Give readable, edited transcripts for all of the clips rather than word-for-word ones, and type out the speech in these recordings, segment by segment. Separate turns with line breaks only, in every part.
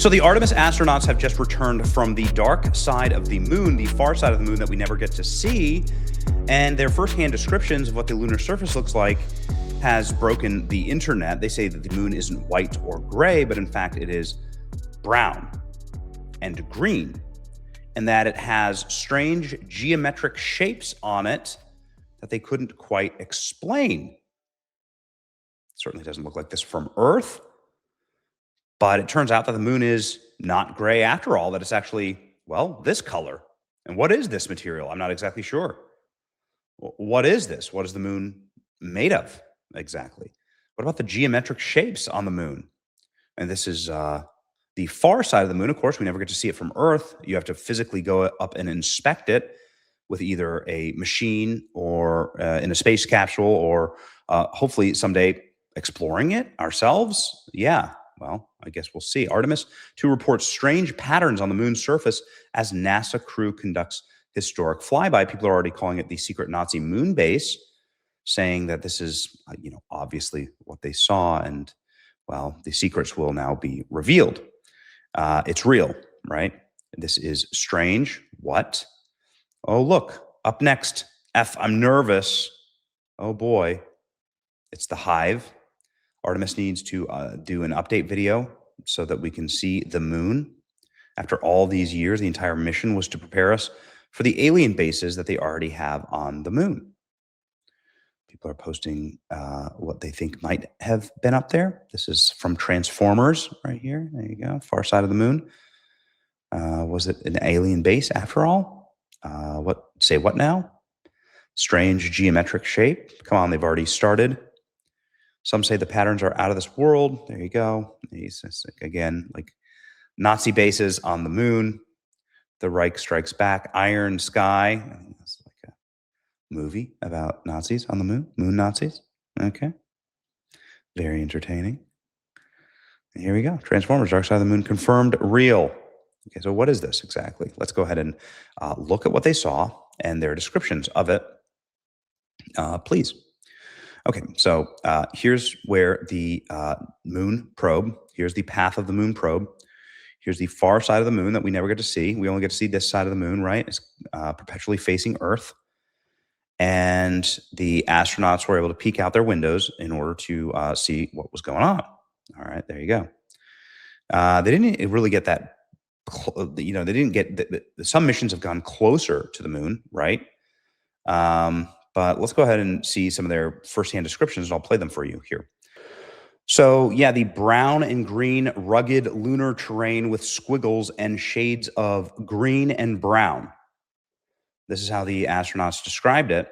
So the Artemis astronauts have just returned from the dark side of the moon, the far side of the moon that we never get to see. And their firsthand descriptions of what the lunar surface looks like has broken the internet. They say that the moon isn't white or gray, but in fact it is brown and green, and that it has strange geometric shapes on it that they couldn't quite explain. It certainly doesn't look like this from Earth. But it turns out that the moon is not gray after all, that it's actually, well, this color. And what is this material? I'm not exactly sure. What is this? What is the moon made of exactly? What about the geometric shapes on the moon? And this is the far side of the moon. Of course, we never get to see it from Earth. You have to physically go up and inspect it with either a machine or in a space capsule, or hopefully someday exploring it ourselves. Yeah. Well, I guess we'll see. Artemis 2 reports strange patterns on the moon's surface as NASA crew conducts historic flyby. People are already calling it the secret Nazi moon base, saying that this is, obviously what they saw. And, well, the secrets will now be revealed. It's real, right? This is strange. What? Oh, look, up next. I'm nervous. Oh, boy. It's the Hive. Artemis needs to do an update video so that we can see the moon. After all these years, the entire mission was to prepare us for the alien bases that they already have on the moon. People are posting what they think might have been up there. This is from Transformers right here. There you go, far side of the moon. Was it an alien base after all? What now? Strange geometric shape. Come on, they've already started. Some say the patterns are out of this world. There you go. Again, like Nazi bases on the moon. The Reich Strikes Back, Iron Sky. I think that's like a movie about Nazis on the moon. Moon Nazis. Okay. Very entertaining. And here we go. Transformers, Dark Side of the Moon, confirmed real. Okay, so what is this exactly? Let's go ahead and look at what they saw and their descriptions of it, please. Okay, so here's where the moon probe, here's the path of the moon probe. Here's the far side of the moon that we never get to see. We only get to see this side of the moon, right? It's perpetually facing Earth. And the astronauts were able to peek out their windows in order to see what was going on. All right, there you go. They didn't really get that, they didn't get, some missions have gone closer to the moon, right? But let's go ahead and see some of their firsthand descriptions, and I'll play them for you here. So, yeah, the brown and green rugged lunar terrain with squiggles and shades of green and brown. This is how the astronauts described it.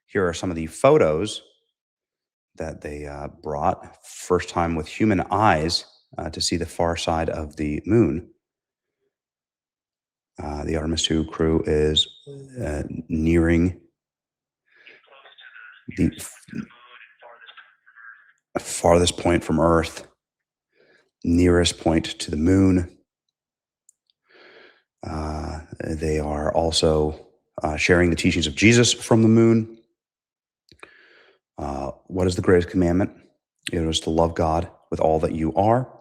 Here are some of the photos that they brought, first time with human eyes to see the far side of the moon. The Artemis 2 crew is nearing the farthest point from Earth, nearest point to the moon. They are also sharing the teachings of Jesus from the moon. What is the greatest commandment? It was to love God with all that you are.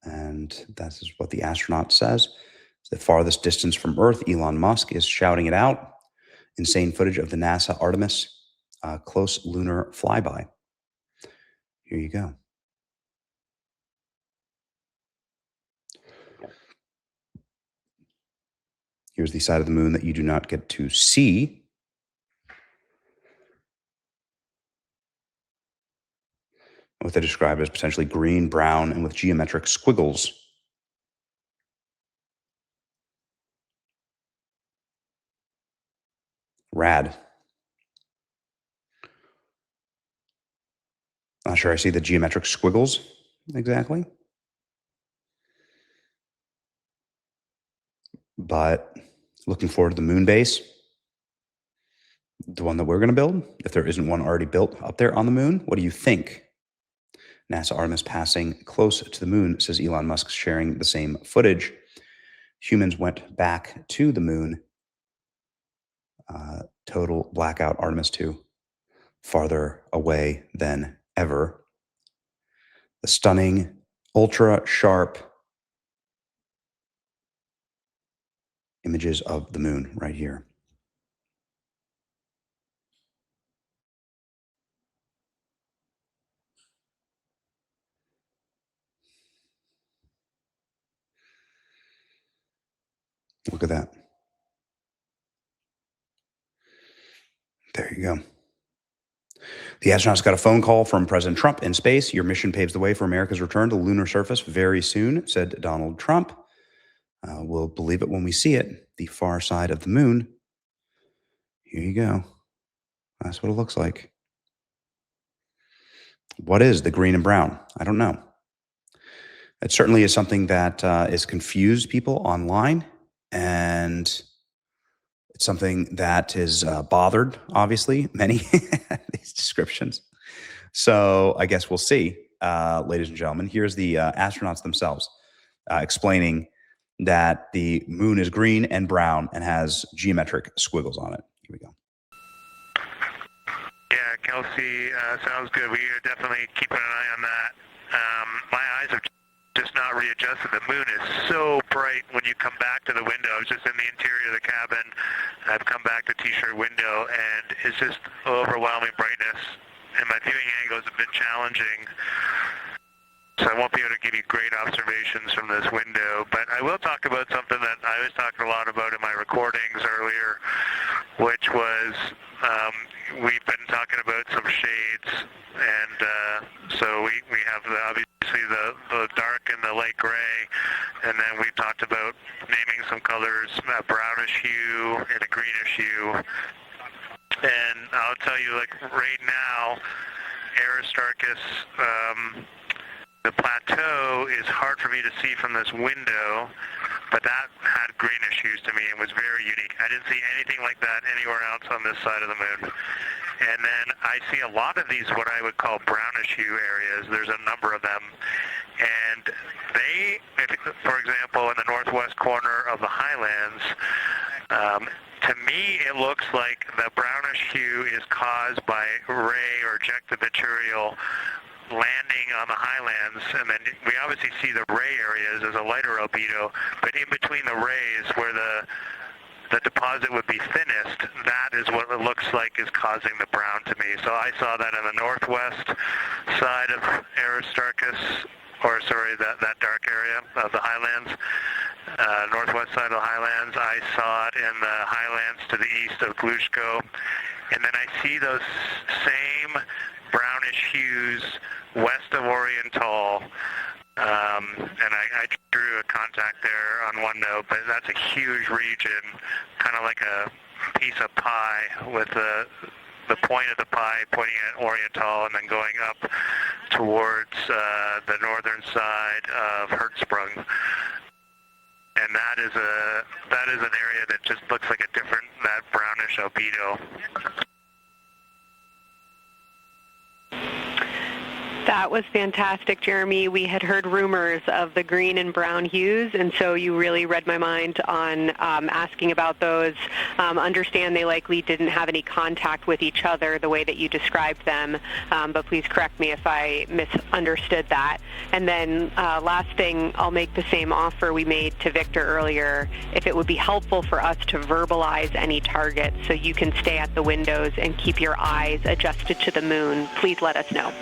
And that is what the astronaut says. The farthest distance from Earth, Elon Musk is shouting it out. Insane footage of the NASA Artemis close lunar flyby. Here you go. Here's the side of the moon that you do not get to see. What they describe as potentially green, brown, and with geometric squiggles. Rad. Not sure I see the geometric squiggles exactly. But looking forward to the moon base, the one that we're going to build, if there isn't one already built up there on the moon. What do you think? NASA Artemis passing close to the moon, says Elon Musk, sharing the same footage. Humans went back to the moon. Total blackout, Artemis 2, farther away than ever. The stunning Ultra sharp images of the moon right here. Look at that. There you go. The astronauts got a phone call from President Trump in space. Your mission paves the way for America's return to the lunar surface very soon, said Donald Trump. We'll believe it when we see it. The far side of the moon. Here you go. That's what it looks like. What is the green and brown? I don't know. It certainly is something that has confused people online, and it's something that has bothered, obviously, many these descriptions. So I guess we'll see, ladies and gentlemen. Here's the astronauts themselves explaining that the moon is green and brown and has geometric squiggles on it. Here we go.
Yeah, Kelsey, sounds good. We are definitely keeping an eye on that. My eyes have just not readjusted. The moon is so bright when you come back to the window. I was just in the interior of the cabin. I've come back to T-shirt window, and it's just overwhelming brightness. And my viewing angles have been challenging, so I won't be able to give you great observations from this window. But I will talk about something that I was talking a lot about in my recordings earlier, which was we've been talking about some shades, and so we have obviously the dark and the light gray, and then we talked about naming some colors, a brownish hue and a greenish hue. And I'll tell you, like right now, Aristarchus, the plateau is hard for me to see from this window, but that had greenish hues to me and was very unique. I didn't see anything like that anywhere else on this side of the moon. And then I see a lot of these, what I would call brownish hue areas. There's a number of them. And they, for example, in the northwest corner of the highlands, to me, it looks like the brownish hue is caused by ray or ejected material landing on the highlands, and then we obviously see the ray areas as a lighter albedo, but in between the rays where the deposit would be thinnest, that is what it looks like is causing the brown to me. So I saw that in the northwest side of Aristarchus, or sorry, that dark area of the highlands, northwest side of the highlands. I saw it in the highlands to the east of Glushko, and then I see those same brownish hues west of Oriental, and I drew a contact there on OneNote, but that's a huge region, kind of like a piece of pie with the point of the pie pointing at Oriental and then going up towards the northern side of Hertzsprung. And that is an area that just looks like a different, that brownish albedo.
That was fantastic, Jeremy. We had heard rumors of the green and brown hues, and so you really read my mind on asking about those. Understand they likely didn't have any contact with each other the way that you described them, but please correct me if I misunderstood that. And then last thing, I'll make the same offer we made to Victor earlier. If it would be helpful for us to verbalize any targets so you can stay at the windows and keep your eyes adjusted to the moon, please let us know.